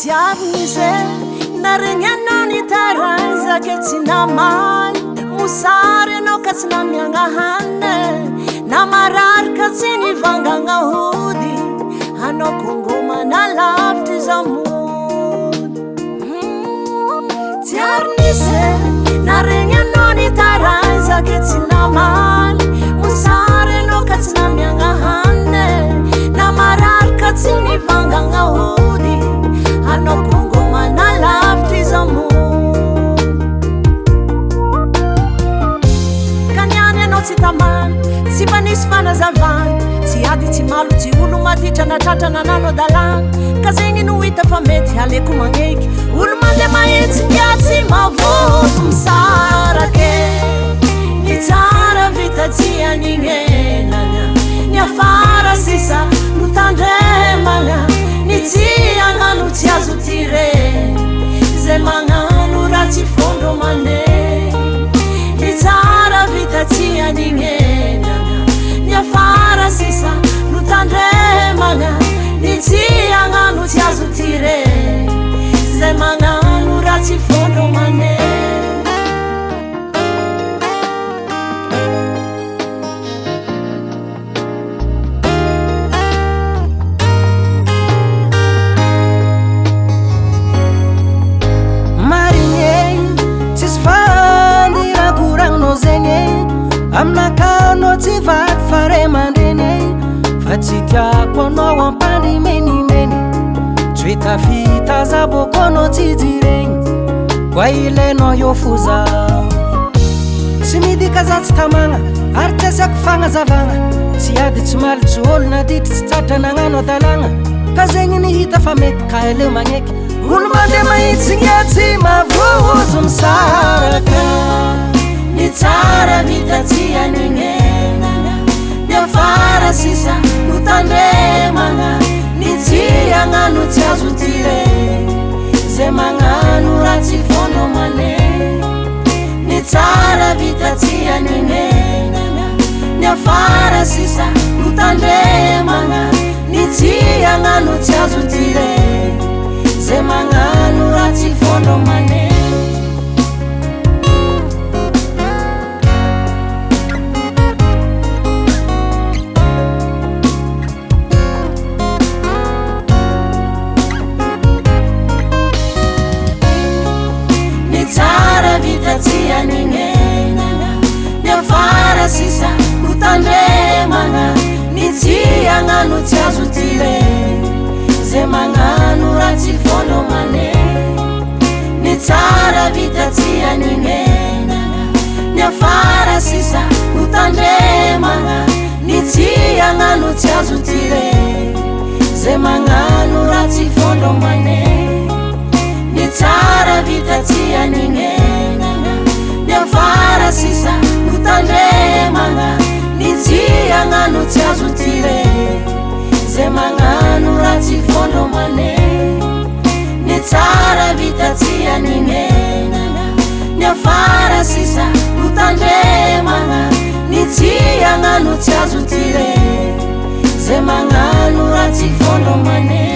Tiavise narenyanani taraza ketsinamani musare no katsinamyangahane namararka tsini vanganga hudi hano kongoma na lafti zamud Tiarnise narenyanani taraza ketsinamani musare no katsinamyangahane namararka tsini vanganga hudi hano kongoma na lafti zamud Kanyane no tsitamani Sibanis fanazavany tsy ady tsy malo tsy olo matitra natratrana nano dalana ka zegny no hita fa mety aleko magneky olo mandeha mahitsy ngiatsy mavozo misarake ny tsara vita tsy aninenana ny afara sisa no tandremana ny tsy agnano tsy azo tire zay magnano raha tsy fondro mandeha ny tsara vita tsy aninenana ny afara sisa no tandremana ny tsy agnano tsy azo tire zay magnano raha tsy fondro mandeha Aminakano tsy vaky fare mandreny fa tsy tiako anao ampandrimenimeny tsy hita vita zaboko anao tsy jiregny koa ilainao eo fo zaho tsy midika za tsy tamagna ary tsy asiako fagnazavagna tsy ady tsy maly tsy olo naditry tsy tratra nagnano adalagna ka zegny nihita fa mety ka eleo magneky olo mandeha mahitsy ngiatsy mavozo misaraka ny tsara vita tsy aninenana ny afara sisa no tandremana ny tsy agnano tsy azo tire zay magnano raha tsy fondro mandeha ny tsara vita tsy aninenana ny afara sisa no tandremana ny tsy agnano tsy azo tire zay magnano raha tsy fondro mandeha tsy aninenana ny afara sisa no tandremana ny tsy agnano tsy azo tire zay magnano raha tsy fondro mandeha ny tsara vita tsy aninenana ny afara sisa no tandremana ny tsy agnano tsy azo tire zay magnano raha tsy fondro mandeha ny tsara vita tsy aninenana ny afara sisa no tandremana ny tsy agnano tsy azo tire zay magnano raha tsy fondro mandeha ny tsara vita tsy aninenana ny afara sisa no tandremana ny tsy agnano tsy azo tire zay magnano raha tsy fondro mandeha